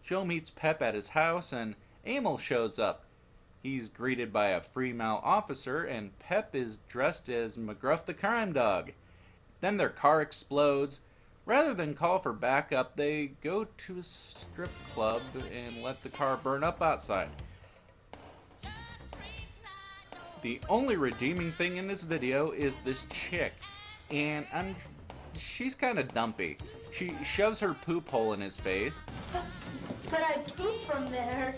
Joe meets Pep at his house, and Emil shows up. He's greeted by a female officer, and Pep is dressed as McGruff the crime dog. Then their car explodes. Rather than call for backup, they go to a strip club and let the car burn up outside. The only redeeming thing in this video is this chick, and she's kind of dumpy. She shoves her poop hole in his face. But I poop from there.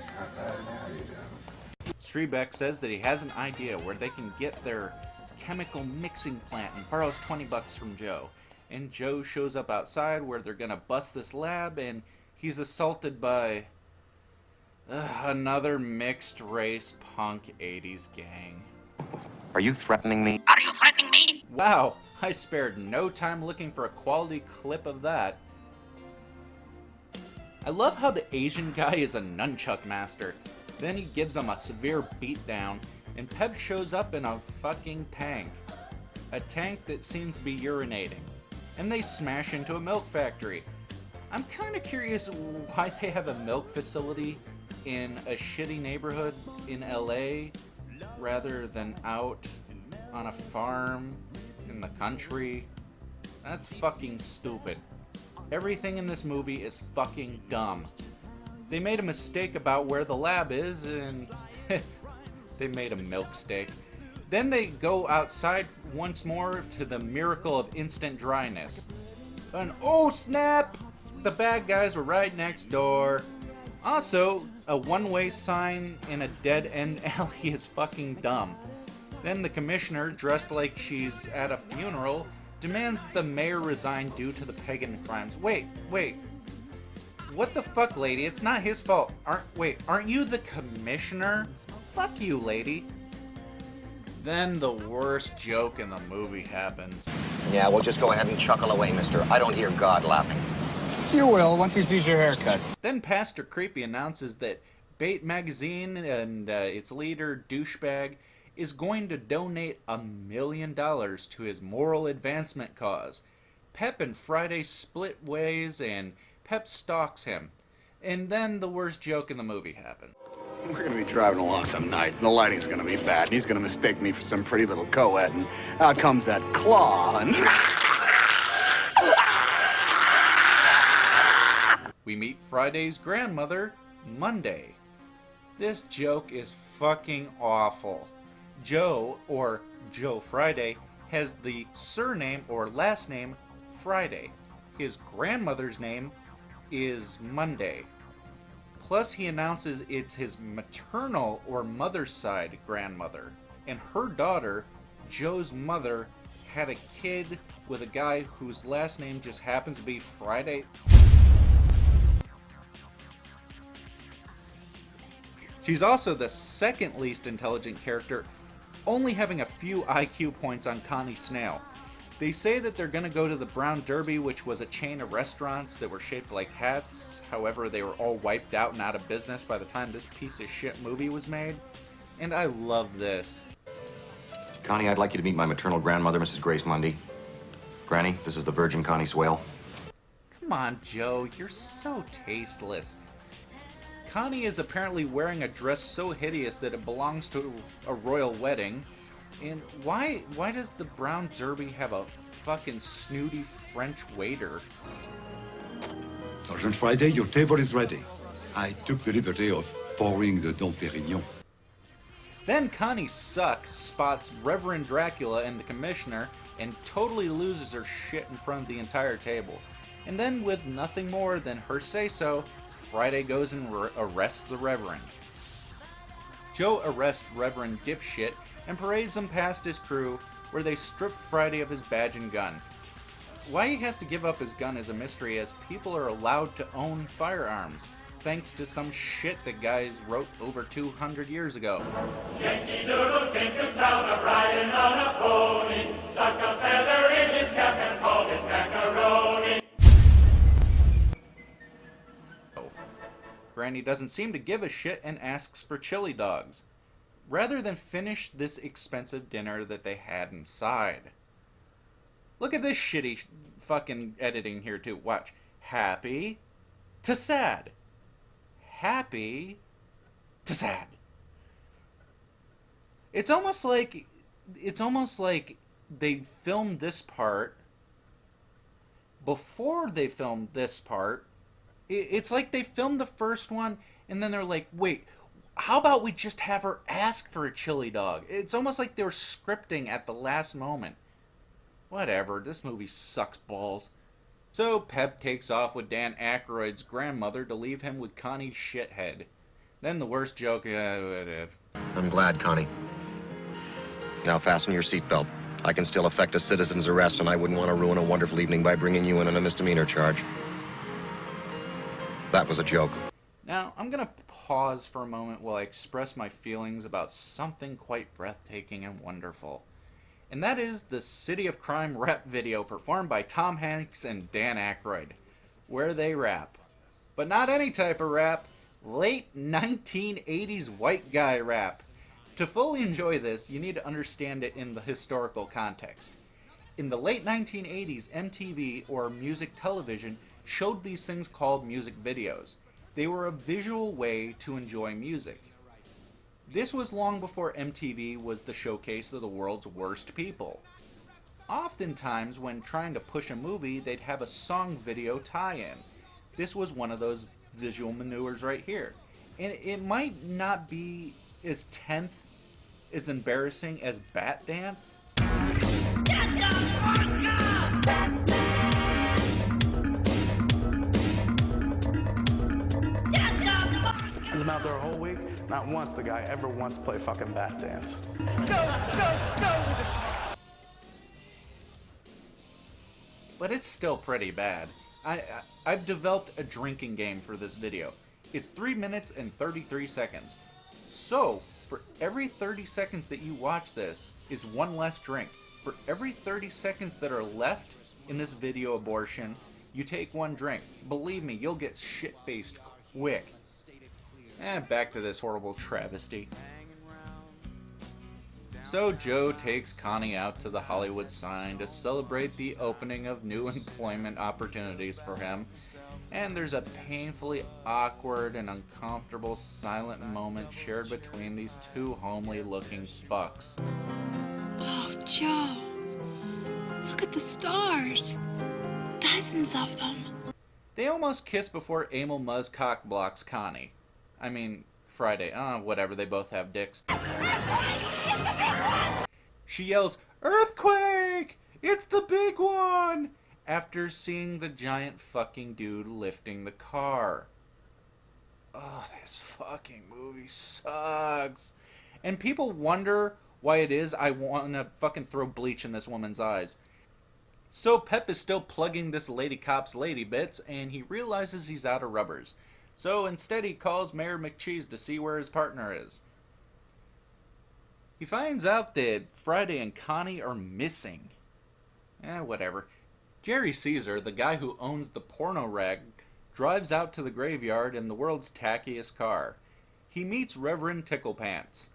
Strebeck says that he has an idea where they can get their chemical mixing plant and borrows $20 from Joe. And Joe shows up outside where they're gonna bust this lab, and he's assaulted by another mixed race punk 80s gang. Are you threatening me? Are you threatening me? Wow, I spared no time looking for a quality clip of that. I love how the Asian guy is a nunchuck master. Then he gives him a severe beatdown, and Pep shows up in a fucking tank. A tank that seems to be urinating. And they smash into a milk factory. I'm kind of curious why they have a milk facility in a shitty neighborhood in LA rather than out on a farm in the country. That's fucking stupid. Everything in this movie is fucking dumb. They made a mistake about where the lab is, and they made a milk steak. Then they go outside once more to the miracle of instant dryness. And oh snap! The bad guys were right next door. Also, a one-way sign in a dead-end alley is fucking dumb. Then the commissioner, dressed like she's at a funeral, demands that the mayor resign due to the pagan crimes. Wait. What the fuck, lady? It's not his fault. Aren't you the commissioner? Fuck you, lady. Then the worst joke in the movie happens. Yeah, well, just go ahead and chuckle away, mister. I don't hear God laughing. You will, once he sees your haircut. Then Pastor Creepy announces that Bait Magazine and its leader, Douchebag, is going to donate $1 million to his moral advancement cause. Pep and Friday split ways, and Pep stalks him. And then the worst joke in the movie happens. We're gonna be driving along some night, and the lighting's gonna be bad, and he's gonna mistake me for some pretty little co-ed, and out comes that claw, and... We meet Friday's grandmother, Monday. This joke is fucking awful. Joe, or Joe Friday, has the surname or last name Friday. His grandmother's name is Monday. Plus, he announces it's his maternal or mother's side grandmother. And her daughter, Joe's mother, had a kid with a guy whose last name just happens to be Friday. She's also the second least intelligent character, only having a few IQ points on Connie Snail. They say that they're gonna go to the Brown Derby, which was a chain of restaurants that were shaped like hats. However, they were all wiped out and out of business by the time this piece of shit movie was made. And I love this. Connie, I'd like you to meet my maternal grandmother, Mrs. Grace Mundy. Granny, this is the Virgin Connie Swale. Come on, Joe, you're so tasteless. Connie is apparently wearing a dress so hideous that it belongs to a royal wedding. And why does the Brown Derby have a fucking snooty French waiter? Sergeant Friday, your table is ready. I took the liberty of pouring the Dom Pérignon. Then Connie Suck spots Reverend Dracula and the commissioner and totally loses her shit in front of the entire table. And then, with nothing more than her say-so, Friday goes and arrests the Reverend. Joe arrests Reverend Dipshit and parades him past his crew, where they strip Friday of his badge and gun. Why he has to give up his gun is a mystery, as people are allowed to own firearms, thanks to some shit that guys wrote over 200 years ago. Yankee Doodle came to town a-riding on a pony, stuck a feather in his cap and called it macaroni. Granny doesn't seem to give a shit and asks for chili dogs, rather than finish this expensive dinner that they had inside. Look at this shitty fucking editing here too. Watch. Happy to sad. happy to sad. It's almost like they filmed this part before they filmed this part. It's like they filmed the first one and then they're like, wait, how about we just have her ask for a chili dog? It's almost like they were scripting at the last moment. Whatever, this movie sucks balls. So Pep takes off with Dan Aykroyd's grandmother to leave him with Connie's shithead. Then the worst joke, I'm glad, Connie. Now fasten your seatbelt. I can still effect a citizen's arrest, and I wouldn't want to ruin a wonderful evening by bringing you in on a misdemeanor charge. That was a joke. Now, I'm going to pause for a moment while I express my feelings about something quite breathtaking and wonderful. And that is the City of Crime rap video performed by Tom Hanks and Dan Aykroyd, where they rap. But not any type of rap, late 1980s white guy rap. To fully enjoy this, you need to understand it in the historical context. In the late 1980s, MTV, or music television, showed these things called music videos. They were a visual way to enjoy music. This was long before MTV was the showcase of the world's worst people. Oftentimes, when trying to push a movie, they'd have a song video tie-in. This was one of those visual maneuvers right here. And it might not be as as embarrassing as Bat Dance. He's been out there a whole week. Not once the guy ever once play fucking Bat Dance. But it's still pretty bad. I've developed a drinking game for this video. It's 3 minutes and 33 seconds. So, for every 30 seconds that you watch this is one less drink. For every 30 seconds that are left in this video abortion, you take one drink. Believe me, you'll get shit-faced quick. Back to this horrible travesty. So Joe takes Connie out to the Hollywood sign to celebrate the opening of new employment opportunities for him. And there's a painfully awkward and uncomfortable silent moment shared between these two homely looking fucks. Oh, Joe. Look at the stars. Dozens of them. They almost kiss before Emil Muzz cock blocks Connie. I mean, Friday. Whatever, they both have dicks. She yells, "Earthquake! It's the big one!" after seeing the giant fucking dude lifting the car. Oh, this fucking movie sucks. And people wonder why it is I want to fucking throw bleach in this woman's eyes. So Pep is still plugging this lady cop's lady bits, and he realizes he's out of rubbers. So instead he calls Mayor McCheese to see where his partner is. He finds out that Friday and Connie are missing. Whatever. Jerry Caesar, the guy who owns the porno rag, drives out to the graveyard in the world's tackiest car. He meets Reverend Ticklepants.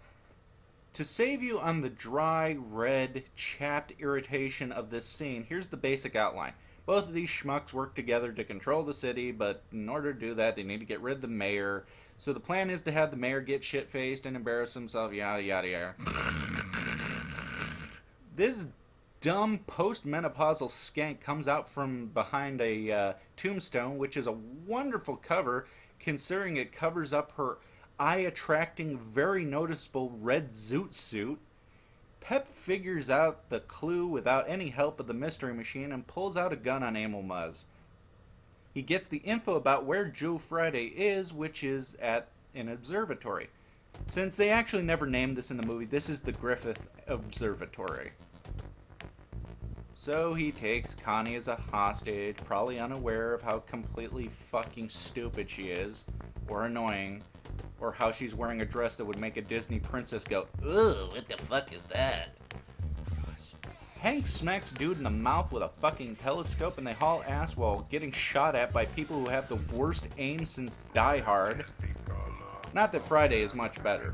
To save you on the dry, red, chapped irritation of this scene, here's the basic outline. Both of these schmucks work together to control the city, but in order to do that, they need to get rid of the mayor. So the plan is to have the mayor get shit-faced and embarrass himself, yada yada yada. This dumb post-menopausal skank comes out from behind a tombstone, which is a wonderful cover, considering it covers up her eye-attracting, very noticeable red zoot suit. Pep figures out the clue without any help of the mystery machine and pulls out a gun on Emil Muzz. He gets the info about where Joe Friday is, which is at an observatory. Since they actually never named this in the movie, this is the Griffith Observatory. So he takes Connie as a hostage, probably unaware of how completely fucking stupid she is, or annoying, or how she's wearing a dress that would make a Disney princess go, "Ooh, what the fuck is that?" Hank smacks dude in the mouth with a fucking telescope and they haul ass while getting shot at by people who have the worst aim since Die Hard. Not that Friday is much better.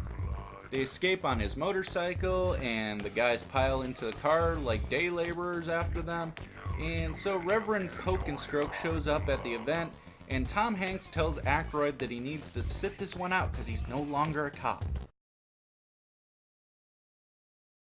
They escape on his motorcycle and the guys pile into the car like day laborers after them. And so Reverend Poke and Stroke shows up at the event and Tom Hanks tells Aykroyd that he needs to sit this one out because he's no longer a cop.